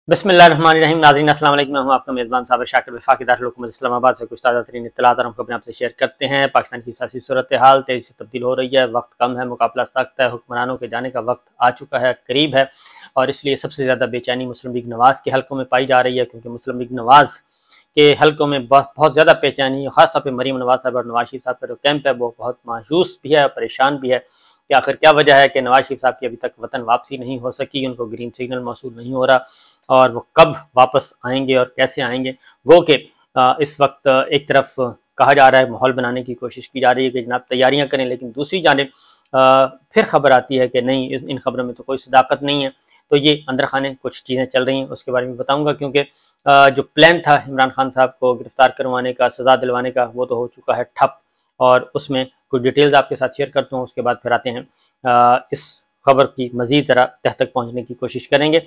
बिस्मिल्लाहिर्रहमानिर्रहीम। नाज़रीन अस्सलाम वालेकुम। मैं हूं आपका मेज़बान साबिर शाकिर वफाकी दारुल हुकूमत इस्लामाबाद से कुछ ताज़ा तरीन इत्तलात और हम खबरें आपसे शेयर करते हैं। पाकिस्तान की सियासी सूरत हाल तेज़ी से तब्दील हो रही है, वक्त कम है, मुकाबला सख्त है, हुक्मरानों के जाने का वक्त आ चुका है, करीब है और इसलिए सबसे ज़्यादा बेचैनी मुस्लिम लीग नवाज़ के हलकों में पाई जा रही है, क्योंकि मुस्लिम लीग नवाज़ के हलकों में बहुत ज़्यादा बेचैनी, खासतौर पर मरीम नवाज साहब और नवाज शरीफ साहब का जो कैंप है वो बहुत मायूस भी है, परेशान भी है कि आखिर क्या वजह है कि नवाज शरीफ साहब की अभी तक वतन वापसी नहीं हो सकी, उनको ग्रीन सिग्नल मौसूल नहीं हो रहा और वो कब वापस आएंगे और कैसे आएंगे। गो के इस वक्त एक तरफ कहा जा रहा है, माहौल बनाने की कोशिश की जा रही है कि जनाब तैयारियां करें, लेकिन दूसरी जानिब फिर खबर आती है कि नहीं, इन खबरों में तो कोई सदाकत नहीं है। तो ये अंदर खाने कुछ चीज़ें चल रही हैं, उसके बारे में बताऊंगा, क्योंकि जो प्लान था इमरान खान साहब को गिरफ्तार करवाने का, सज़ा दिलवाने का, वो तो हो चुका है ठप और उसमें कुछ डिटेल्स आपके साथ शेयर करता हूँ। उसके बाद फिर आते हैं इस खबर की मज़ीद तरह तह तक पहुँचने की कोशिश करेंगे।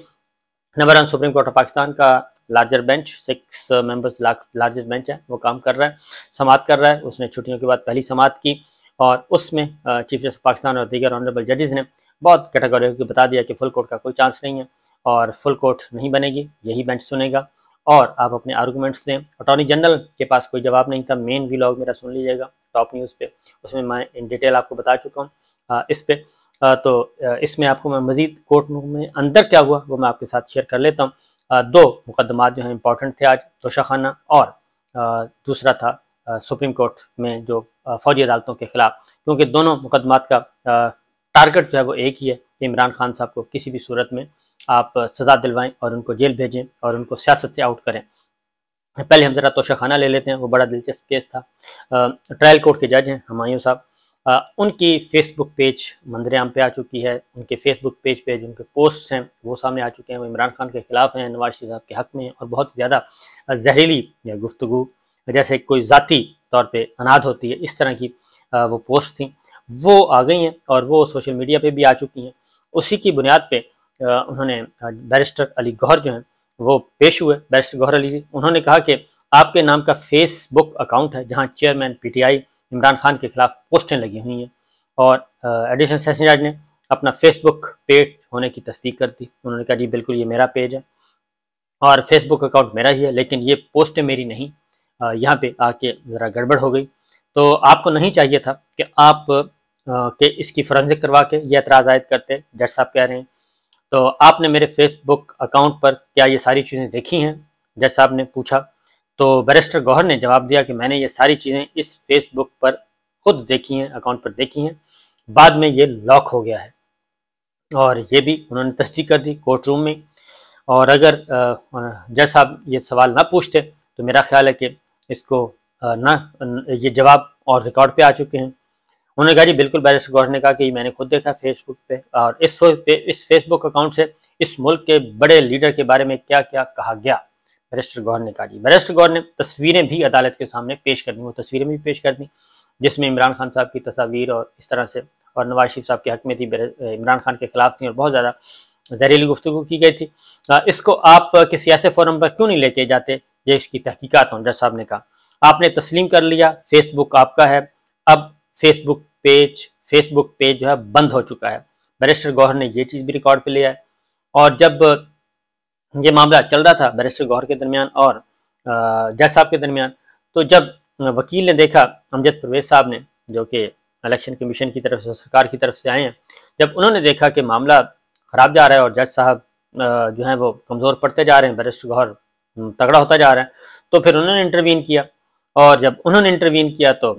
Number 1 supreme court of Pakistan का larger bench, 6 members largest bench है, वो काम कर रहा है, समाअत कर रहा है। उसने छुट्टियों के बाद पहली समाअत की और उसमें चीफ जस्टिस पाकिस्तान और दीगर ऑनरेबल जजेस ने बहुत कैटेगोरिकली बता दिया कि फुल कोर्ट का कोई चांस नहीं है और फुल कोर्ट नहीं बनेगी, यही बेंच सुनेगा और आप अपने आर्गूमेंट्स दें। अटॉर्नी जनरल के पास कोई जवाब नहीं था। मेन व्लॉग मेरा सुन लीजिएगा टॉप न्यूज़ पे, उसमें मैं इन डिटेल आपको बता चुका हूँ। इस पे तो इसमें आपको मैं मजीद कोर्ट में अंदर क्या हुआ वो मैं आपके साथ शेयर कर लेता हूँ। 2 मुकदमात जो हैं इंपॉर्टेंट थे आज, तोशाखाना और दूसरा था सुप्रीम कोर्ट में जो फौजी अदालतों के खिलाफ, क्योंकि दोनों मुकदमात का टारगेट जो है वो एक ही है कि इमरान खान साहब को किसी भी सूरत में आप सज़ा दिलवाएं और उनको जेल भेजें और उनको सियासत से आउट करें। पहले हम ज़रा तोशाखाना ले लेते हैं, वो बड़ा दिलचस्प केस था। ट्रायल कोर्ट के जज हैं हुमायूं साहब, उनकी फेसबुक पेज मंजरेआम पे आ चुकी है। उनके फेसबुक पेज पे जो उनके पोस्ट्स हैं वो सामने आ चुके हैं, वो इमरान खान के खिलाफ हैं, नवाज शरीफ साहब के हक में और बहुत ज़्यादा जहरीली गुफ्तगू, जैसे कोई ज़ाती तौर पे अनाद होती है, इस तरह की वो पोस्ट थी, वो आ गई हैं और वो सोशल मीडिया पे भी आ चुकी हैं। उसी की बुनियाद पे उन्होंने बैरिस्टर अली गौहर जो हैं वो पेश हुए। बैरिस्टर गौहर अली, उन्होंने कहा कि आपके नाम का फेसबुक अकाउंट है जहाँ चेयरमैन PTI इमरान खान के खिलाफ पोस्टें लगी हुई हैं और एडिशनल सेशन जज ने अपना फेसबुक पेज होने की तस्दीक कर दी। उन्होंने कहा जी बिल्कुल ये मेरा पेज है और फेसबुक अकाउंट मेरा ही है, लेकिन ये पोस्टें मेरी नहीं। यहाँ पे आके ज़रा गड़बड़ हो गई। तो आपको नहीं चाहिए था कि आप के इसकी फोरेंसिक करवा के ये एतराज़ आयद करते, जज साहब कह रहे हैं। तो आपने मेरे फेसबुक अकाउंट पर क्या ये सारी चीज़ें देखी हैं? जज साहब ने पूछा। तो बैरिस्टर गौहर ने जवाब दिया कि मैंने ये सारी चीज़ें इस फेसबुक पर खुद देखी हैं, अकाउंट पर देखी हैं, बाद में ये लॉक हो गया है। और ये भी उन्होंने तस्दीक कर दी कोर्ट रूम में। और अगर जज साहब ये सवाल ना पूछते तो मेरा ख्याल है कि इसको ये जवाब और रिकॉर्ड पे आ चुके हैं। उन्होंने कहा जी बिल्कुल, बैरिस्टर गौहर ने कहा कि मैंने खुद देखा फेसबुक पे और इस फेसबुक अकाउंट से इस मुल्क के बड़े लीडर के बारे में क्या क्या कहा गया। बैरिस्टर गौहर ने कहा जी। बैरिस्टर गौहर ने तस्वीरें भी अदालत के सामने पेश कर दी, वो तस्वीरें भी पेश कर दी जिसमें इमरान खान साहब की तस्वीर और इस तरह से, और नवाज शरीफ साहब के हक में थी, इमरान खान के खिलाफ थी और बहुत ज़्यादा जहरीली गुफ्तगू की गई थी। इसको आप किसी ऐसे फोरम पर क्यों नहीं लेके जाते जो इसकी तहकीकात हों? जज साहब ने कहा आपने तस्लीम कर लिया, फेसबुक आपका है, अब फेसबुक पेज जो है बंद हो चुका है। बैरिस्टर गौहर ने ये चीज़ भी रिकॉर्ड पे लिया है। और जब ये मामला चल रहा था बैरिस्टर गौहर के दरमियान और जज साहब के दरमियान, तो जब वकील ने देखा, अमजद परवेज साहब ने, जो कि इलेक्शन कमीशन की तरफ से, सरकार की तरफ से आए हैं, जब उन्होंने देखा कि मामला ख़राब जा रहा है और जज साहब जो हैं वो कमज़ोर पड़ते जा रहे हैं, बैरिस्टर गौहर तगड़ा होता जा रहा है, तो फिर उन्होंने इंटरवीन किया। और जब उन्होंने इंटरवीन किया तो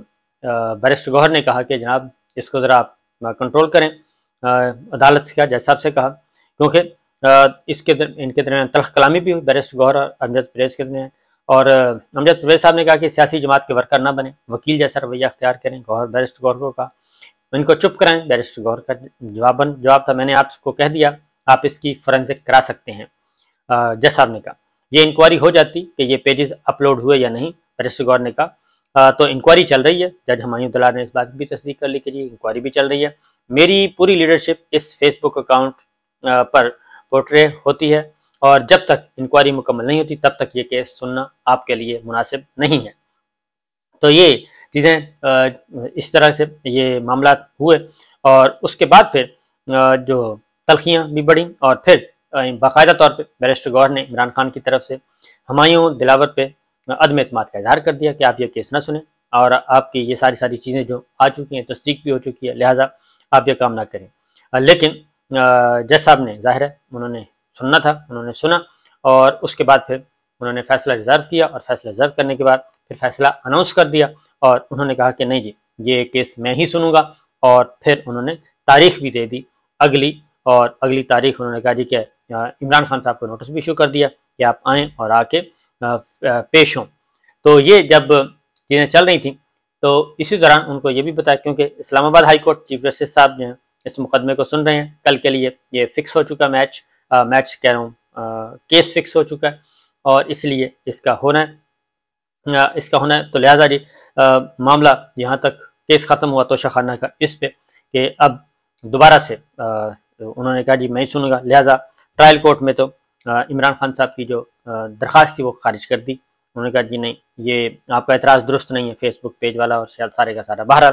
बैरिस्टर गौहर ने कहा कि जनाब इसको ज़रा आप कंट्रोल करें। अदालत से कहा, जज साहब से कहा, क्योंकि इनके दरमियान तल्ख कलामी भी हुई, बैरिस्टर गौहर और अमजद परवेज के दरमियान। और अमजद परवेज साहब ने कहा कि सियासी जमात के वर्कर ना बने, वकील जैसा रवैया अख्तियार करें। बैरिस्टर गौहर को कहा इनको चुप कराएं। बैरिस्टर गौहर का जवाब था मैंने आपको कह दिया, आप इसकी फोरेंसिक करा सकते हैं। जज साहब ने कहा ये इंक्वायरी हो जाती कि ये पेजेस अपलोड हुए या नहीं। बैरिस्टर गौहर ने कहा तो इंक्वायरी चल रही है। जज हुमायूं दलाल ने इस बात की भी तस्दीक कर ली कि जी इंक्वायरी भी चल रही है, मेरी पूरी लीडरशिप इस फेसबुक अकाउंट पर पोर्ट्रे होती है और जब तक इंक्वायरी मुकम्मल नहीं होती तब तक ये केस सुनना आपके लिए मुनासिब नहीं है। तो ये चीज़ें इस तरह से ये मामला हुए और उसके बाद फिर जो तलखियाँ भी बढ़ी और फिर باقاعدہ طور پہ بیرسٹر گوہر نے عمران خان کی طرف سے ہمایوں دلاور پہ عدم اعتماد کا اظہار کر دیا کہ آپ یہ کیس نہ سنیں اور آپ کی یہ ساری چیزیں جو آ چکی ہیں تصدیق بھی ہو چکی ہے، لہٰذا آپ یہ کام نہ کریں۔ لیکن جج صاحب نے ظاہر ہے انہوں نے سننا تھا، انہوں نے سنا اور اس کے بعد پھر انہوں نے فیصلہ ریزرو کیا اور فیصلہ ریزرو کرنے کے بعد پھر فیصلہ اناؤنس کر دیا اور انہوں نے کہا کہ نہیں جی یہ کیس میں ہی سنوں گا، اور پھر انہوں نے تاریخ بھی دے دی اگلی تاریخ انہوں نے کہا جی کہ عمران خان صاحب کو نوٹس بھی ایشو کر دیا کہ آپ آئیں اور آ کے پیش ہوں۔ تو یہ جب چیزیں چل رہی تھیں تو اسی دوران ان کو یہ بھی بتایا، کیونکہ اسلام آباد ہائی کورٹ چیف جسٹس صاحب جو ہیں اس مقدمے کو سن رہے ہیں، کل کے لیے یہ فکس ہو چکا میچ کہہ رہا ہوں کیس فکس ہو چکا ہے اور اس لیے اس کا ہونا ہے تو لہٰذا جی معاملہ یہاں تک کیس ختم ہوا توشہ خانہ کا اس پہ کہ اب دوبارہ سے انہوں نے کہا جی میں ہی سنوں گا، لہٰذا ٹرائل کورٹ میں تو عمران خان صاحب کی جو درخواست تھی وہ خارج کر دی۔ انہوں نے کہا جی نہیں یہ آپ کا اعتراض درست نہیں ہے، فیس بک پیج والا اور سارے کا سارا۔ بہرحال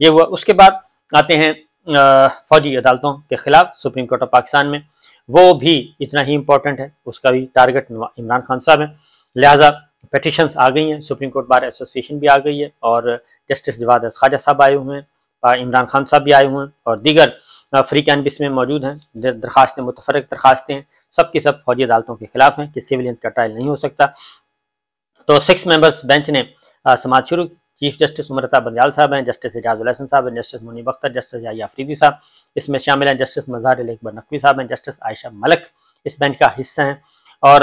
یہ ہوا۔ اس کے بعد آتے ہیں فوجی عدالتوں کے خلاف سپریم کورٹ آف پاکستان میں، وہ بھی اتنا ہی امپورٹنٹ ہے، اس کا بھی ٹارگٹ عمران خان صاحب ہیں، لہٰذا پیٹیشنز آ گئی ہیں، سپریم کورٹ بار ایسوسیشن بھی آ گئی ہے اور جسٹس جواد خواجہ صاحب آئے ہوئے ہیں، عمران خان صاحب بھی آئے ہوئے ہیں اور دیگر فریقین بھی اس میں موجود ہیں۔ درخواستیں متفرق درخواستیں ہیں، سب کی سب فوجی عدالتوں کے خلاف ہیں کہ سیولینز کا ٹرائل نہیں ہو سکتا۔ تو 6 ممبرز بینچ نے سماعت شروع کی۔ چیف جسٹس عمر عطا بندیال صاحب ہیں، جسٹس اعجاز الحسن صاحب ہیں، جسٹس منیب اختر، جسٹس یحییٰ افریدی صاحب اس میں شامل ہیں، جسٹس مظہر علی اکبر نقوی صاحب ہیں، جسٹس عائشہ ملک اس بینچ کا حصہ ہیں اور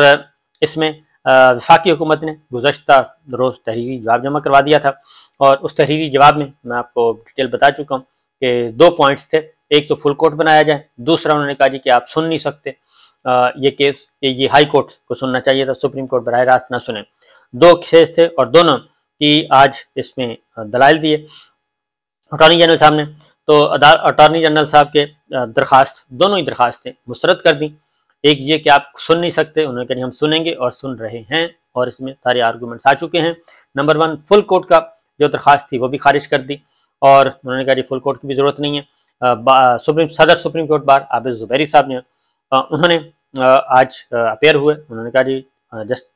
اس میں وفاقی حکومت نے گزشتہ روز تحریری جواب جمع کروا دیا تھا اور اس تحریری جواب میں آپ کو ڈیٹیل بتا چکا ہوں کہ 2 پوائنٹس تھے، ایک تو فل کورٹ بنایا جائے، دوسرا انہوں نے کہا جی کہ آپ سن نہیں سکتے یہ کیس، یہ ہائی کورٹ کو سننا چاہیے تھا، سپریم کورٹ براہ راست نہ سنیں۔ 2 کیس تھے اور دونوں کی آج اس میں دلائل دیے اٹارنی جنرل صاحب نے، تو اٹارنی جنرل صاحب کے دونوں ہی درخواستیں مسترد کر دیں۔ ایک یہ کہ آپ سن نہیں سکتے، انہوں نے کہا ہم سنیں گے اور سن رہے ہیں اور اس میں سارے آرگومنٹس آ چکے ہیں۔ نمبر 1 فل کورٹ کا جو درخواست تھی وہ بھی خارج کر دی اور انہوں نے کہا جی فل کورٹ کی بھی ضرورت نہیں ہے۔ صدر سپریم کورٹ بار عابد زبیری صاحب نے انہوں نے آج اپیئر ہوئے، انہوں نے کہا جی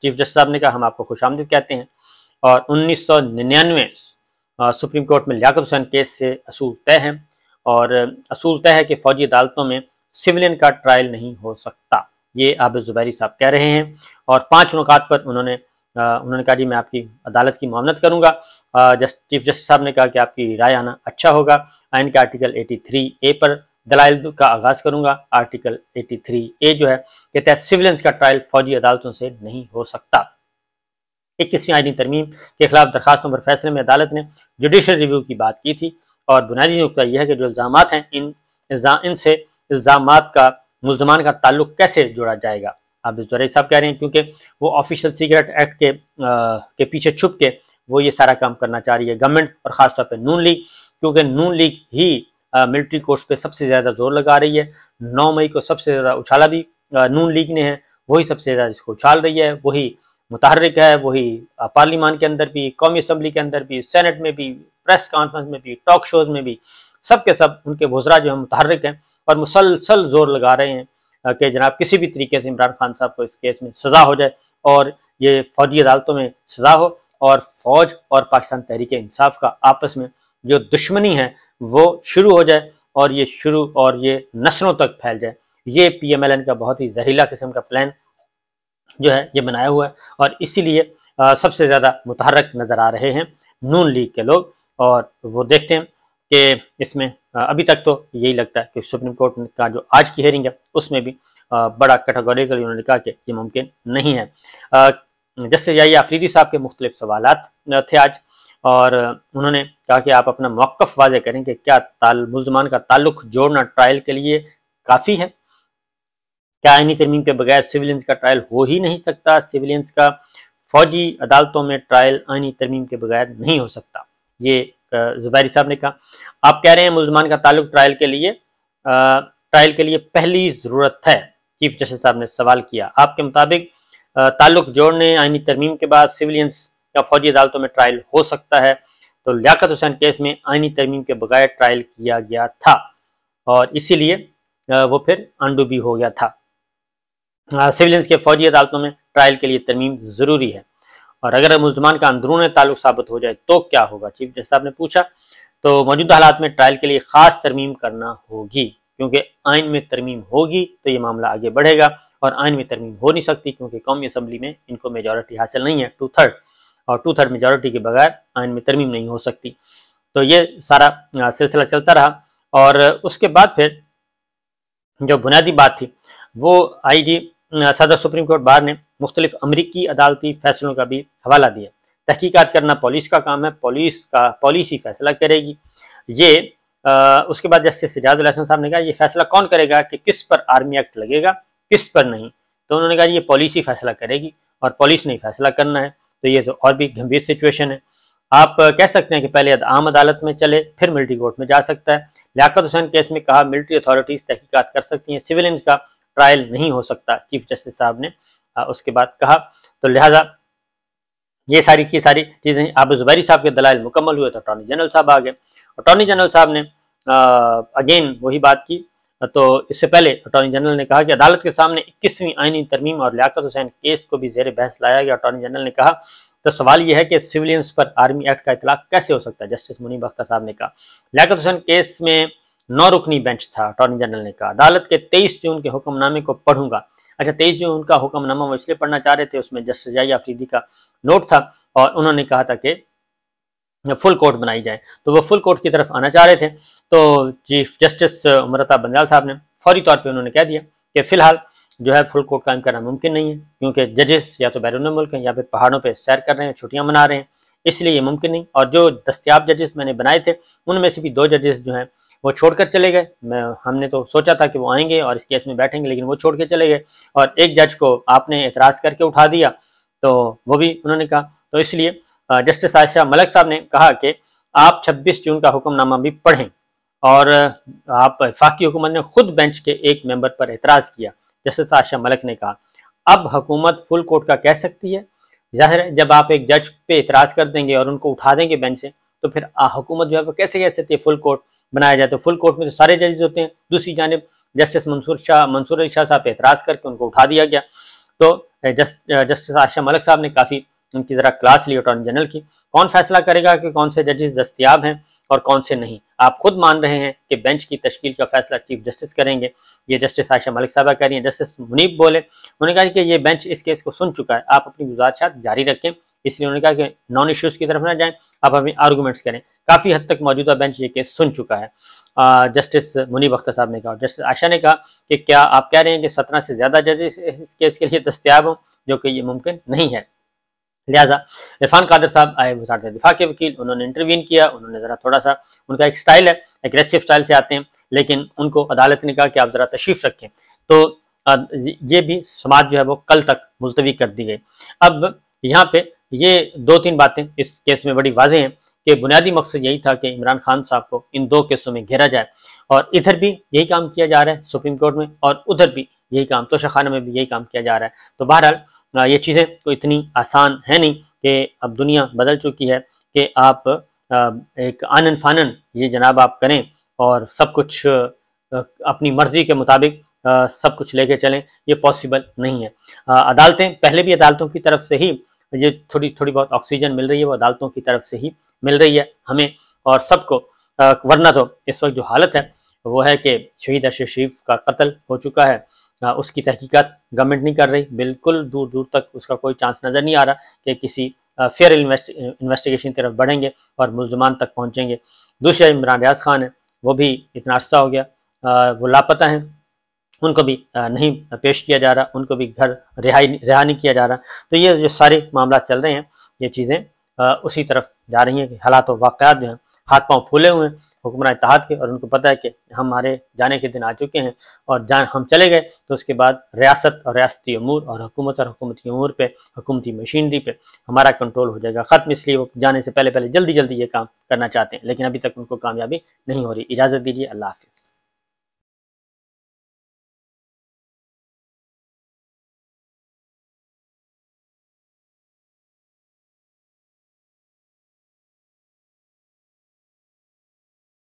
چیف جسٹس صاحب نے کہا ہم آپ کو خوش آمدید کہتے ہیں اور 1999 سپریم کورٹ میں لیاقت حسین کیس سے اصول طے ہیں اور اصول طے ہے کہ فوجی عدالتوں میں سویلین کا ٹرائل نہیں ہو سکتا، یہ عابد زبیری صاحب کہہ رہے ہیں اور 5 نکات پر انہوں نے کہا جی میں آپ کی عدالت کی معاونت کروں گا۔ چیف جسٹس صاحب نے کہا کہ آپ کی رائے آنا اچھا ہوگا، آئین کے آرٹیکل 83A پر دلائل کا آغاز کروں گا۔ آرٹیکل 83A جو ہے کہ تحت سویلینز کا ٹرائل فوجی عدالتوں سے نہیں ہو سکتا۔ 21ویں آئینی ترمیم کے خلاف درخواستوں پر فیصلے میں عدالت نے جوڈیشل ریویو کی بات کی تھی اور بنیادی نقطہ یہ ہے کہ جو الزامات ہیں ان سے الزامات کا ملزمان کا تعلق کیسے جوڑا جائے گا۔ عابد زبیری صاحب کہہ رہے ہیں کیونکہ وہ آفیشیل سیکرٹ ایکٹ کے پیچھے چھپ کے وہ یہ سارا کام کرنا چاہ رہی ہے گورنمنٹ، اور خاص طور پہ نون لیگ، کیونکہ نون لیگ ہی ملٹری کورٹس پہ سب سے زیادہ زور لگا رہی ہے۔ 9 مئی کو سب سے زیادہ اچھالا بھی نون لیگ نے ہے، وہی سب سے زیادہ اس کو اچھال رہی ہے، وہی متحرک ہے، وہی پارلیمان کے اندر بھی، قومی اسمبلی کے اندر بھی، سینٹ میں بھی، پریس کانفرنس میں بھی، ٹاک شوز میں بھی، سب کے سب ان کے وزراء جو ہیں متحرک ہیں اور مسلسل زور لگا رہے ہیں کہ جناب کسی بھی طریقے سے عمران خان صاحب کو اس کیس میں سزا ہو جائے اور یہ فوجی عدالتوں میں سزا ہو اور فوج اور پاکستان تحریک انصاف کا آپس میں جو دشمنی ہے وہ شروع ہو جائے اور یہ نسلوں تک پھیل جائے۔ یہ پی ایم ایل این کا بہت ہی زہریلا قسم کا پلان جو ہے یہ بنایا ہوا ہے اور اسی لیے سب سے زیادہ متحرک نظر آ رہے ہیں نون لیگ کے لوگ، اور وہ دیکھتے ہیں کہ اس میں ابھی تک تو یہی لگتا ہے کہ سپریم کورٹ کا جو آج کی ہیئرنگ ہے اس میں بھی بڑا کیٹیگوریکلی انہوں نے کہا کہ یہ ممکن نہیں ہے۔ جسٹس یحییٰ افریدی صاحب کے مختلف سوالات تھے آج اور انہوں نے کہا کہ آپ اپنا موقف واضح کریں کہ کیا ملزمان کا تعلق جوڑنا ٹرائل کے لیے کافی ہے؟ کیا آئینی ترمیم کے بغیر سویلینز کا ٹرائل ہو ہی نہیں سکتا؟ سویلینز کا فوجی عدالتوں میں ٹرائل آئینی ترمیم کے بغیر نہیں ہو سکتا، یہ زبیری صاحب نے کہا۔ آپ کہہ رہے ہیں ملزمان کا تعلق ٹرائل کے لیے پہلی ضرورت ہے، چیف جسٹس صاحب نے سوال کیا۔ آپ کے مطابق تعلق جوڑنے آئینی ترمیم کے بعد سویلینز کا فوجی عدالتوں میں ٹرائل ہو سکتا ہے؟ تو لیاقت حسین کیس میں آئینی ترمیم کے بغیر ٹرائل کیا گیا تھا اور اسی لیے وہ پھر انڈو بھی ہو گیا تھا۔ सिविलियंस के फौजी अदालतों में ट्रायल के लिए तरमीम ज़रूरी है, और अगर मुल्ज़मान का अंदरून ताल्लुक साबित हो जाए तो क्या होगा, चीफ जस्टिस साहब ने पूछा। तो मौजूदा हालात में ट्रायल के लिए ख़ास तरमीम करना होगी, क्योंकि आइन में तरमीम होगी तो ये मामला आगे बढ़ेगा, और आइन में तरमीम हो नहीं सकती क्योंकि कौमी असम्बली में इनको मेजॉरिटी हासिल नहीं है 2/3, और 2/3 मेजॉरिटी के बगैर आइन में तरमीम नहीं हो सकती। तो ये सारा सिलसिला चलता रहा, और उसके बाद फिर जो बुनियादी बात थी वो आईजी सदर सुप्रीम कोर्ट बार ने मुख्तलिफ अमरीकी अदालती फैसलों का भी हवाला दिया। तहकीकात करना पुलिस का काम है, पुलिस ही फैसला करेगी। ये उसके बाद जस्टिस इजाजुल हसन साहब ने कहा ये फैसला कौन करेगा कि किस पर आर्मी एक्ट लगेगा किस पर नहीं, तो उन्होंने कहा ये पुलिस ही फैसला करेगी और पुलिस ने ही फैसला करना है। तो ये तो और भी गंभीर सिचुएशन है। आप कह सकते हैं कि पहले आम अदालत में चले फिर मिलिट्री कोर्ट में जा सकता है। लियाकत हुसैन केस में कहा मिलिट्री अथॉरिटीज तहकीकात कर सकती हैं, सिविलियंस का ट्रायल नहीं हो सकता, चीफ जस्टिस साहब ने उसके बाद कहा। तो लिहाजा ये सारी की सारी चीज़ें, आबू ज़ुबैरी साहब के दलाइल मुकम्मल हुए तो अटॉर्नी जनरल साहब आ गए। अटॉर्नी जनरल साहब ने अगेन वही बात की। तो इससे पहले अटॉर्नी जनरल ने कहा कि अदालत के सामने 21वीं आईनी तरमीम और लियाकत हुसैन केस को भी ज़ेर बहस लाया गया। अटॉर्नी जनरल ने कहा तो सवाल यह है कि सिविलियंस पर आर्मी एक्ट का इतलाक कैसे हो सकता है। जस्टिस मुनीब अख्तर साहब ने कहा लियाकत हुसैन केस में 9 रुकनी बेंच था। अटॉर्नी जनरल ने कहा अदालत के 23 जून के हुक्मनामे को पढ़ूंगा। अच्छा, 23 जून का हुक्मनामा वो इसलिए पढ़ना चाह रहे थे, उसमें जस्टिस जाई अफरीदी का नोट था और उन्होंने कहा था कि फुल कोर्ट बनाई जाए, तो वो फुल कोर्ट की तरफ आना चाह रहे थे। तो चीफ जस्टिस उमरता बंजाल साहब ने फौरी तौर पे उन्होंने कह दिया कि फिलहाल जो है फुल कोर्ट कायम करना मुमकिन नहीं है, क्योंकि जजेस या तो बैरून मुल्क हैं या फिर पहाड़ों पे सैर कर रहे हैं, छुट्टियां मना रहे हैं, इसलिए ये मुमकिन नहीं। और जो दस्तियाब जजेस मैंने बनाए थे उनमें से भी 2 जजेस जो हैं वो छोड़कर चले गए। हमने तो सोचा था कि वो आएंगे और इस केस में बैठेंगे, लेकिन वो छोड़ के चले गए और एक जज को आपने एतराज़ करके उठा दिया, तो वो भी उन्होंने कहा। तो इसलिए जस्टिस आयशा मलिक साहब ने कहा कि आप 26 जून का हुक्मनामा भी पढ़ें, और आप वफाकी हुकूमत ने खुद बेंच के एक मेंबर पर एतराज़ किया। जस्टिस आयशा मलिक ने कहा अब हुकूमत फुल कोर्ट का कह सकती है, जाहिर है जब आप एक जज पे एतराज़ कर देंगे और उनको उठा देंगे बेंच से, तो फिर हुकूमत जो है वो कैसे कह सकती है फुल कोर्ट बनाया जाए। तो फुल कोर्ट में तो सारे जजेस होते हैं। दूसरी जानिब जस्टिस मंसूर अली शाह साहब पे एतराज़ करके उनको उठा दिया गया। तो जस्टिस आयशा मलिक साहब ने काफ़ी उनकी ज़रा क्लास ली अटॉर्नी जनरल की। कौन फैसला करेगा कि कौन से जजेस दस्तियाब हैं और कौन से नहीं? आप खुद मान रहे हैं कि बेंच की तश्कील का फैसला चीफ जस्टिस करेंगे, ये जस्टिस आयशा मलिक साहबा कह रही हैं। जस्टिस मुनीब बोले, उन्होंने कहा कि ये बेंच इस केस को सुन चुका है, आप अपनी गुजारिशात जारी रखें। इसलिए उन्होंने कहा कि नॉन इश्यूज़ की तरफ ना जाएं, आप अपने आर्गूमेंट्स करें। काफ़ी हद तक मौजूदा बेंच ये केस सुन चुका है, जस्टिस मुनीब अख्तर साहब ने कहा। जस्टिस आयशा ने कहा कि क्या आप कह रहे हैं कि 17 से ज़्यादा जजेस इस केस के लिए दस्तियाब हों, जो कि ये मुमकिन नहीं है। लिहाजा इरफान कादर साहब आए वज़ारत दिफा के वकील, उन्होंने इंटरवीन किया। उन्होंने ज़रा थोड़ा सा, उनका एक स्टाइल है, एग्रेसिव स्टाइल से आते हैं, लेकिन उनको अदालत ने कहा कि आप ज़रा तशरीफ़ रखें। तो ये भी समाअत जो है वो कल तक मुलतवी कर दी गई। अब यहाँ पे ये 2-3 बातें इस केस में बड़ी वाज़ेह हैं कि बुनियादी मकसद यही था कि इमरान खान साहब को इन 2 केसों में घेरा जाए, और इधर भी यही काम किया जा रहा है सुप्रीम कोर्ट में, और उधर भी यही काम, तोशाखाना में भी यही काम किया जा रहा है। तो बहरहाल ये चीज़ें कोई इतनी आसान है नहीं कि अब दुनिया बदल चुकी है कि आप एक आनन फानन ये जनाब आप करें और सब कुछ अपनी मर्जी के मुताबिक सब कुछ लेके चलें, ये पॉसिबल नहीं है। अदालतें पहले भी अदालतों की तरफ से ही ये थोड़ी बहुत ऑक्सीजन मिल रही है, वो अदालतों की तरफ से ही मिल रही है हमें और सबको, वरना तो इस वक्त जो हालत है वो है कि शहीद अशरफ शरीफ का कत्ल हो चुका है, उसकी तहकीकात गवर्नमेंट नहीं कर रही, बिल्कुल दूर दूर तक उसका कोई चांस नज़र नहीं आ रहा कि किसी फेयर इन्वेस्टिगेशन की तरफ बढ़ेंगे और मुल्ज़मान तक पहुँचेंगे। दूसरा इमरान रियाज खान है, वो भी इतना अर्सा हो गया, वो लापता हैं, उनको भी नहीं पेश किया जा रहा, उनको भी घर रिहा नहीं किया जा रहा। तो ये जो सारे मामला चल रहे हैं, ये चीज़ें उसी तरफ जा रही हैं कि हालात और वाक़यात जो हैं हाथ पांव फूले हुए हैं हुक्मरान इत्तेहाद के, और उनको पता है कि हमारे जाने के दिन आ चुके हैं, और हम चले गए तो उसके बाद रियासत और रियासती अमूर और हुकूमती अमूर पे, हुकूमती मशीनरी पे हमारा कंट्रोल हो जाएगा ख़त्म। इसलिए वो जाने से पहले जल्दी ये काम करना चाहते हैं, लेकिन अभी तक उनको कामयाबी नहीं हो रही। इजाज़त दीजिए, अल्लाह हाफ़िज़।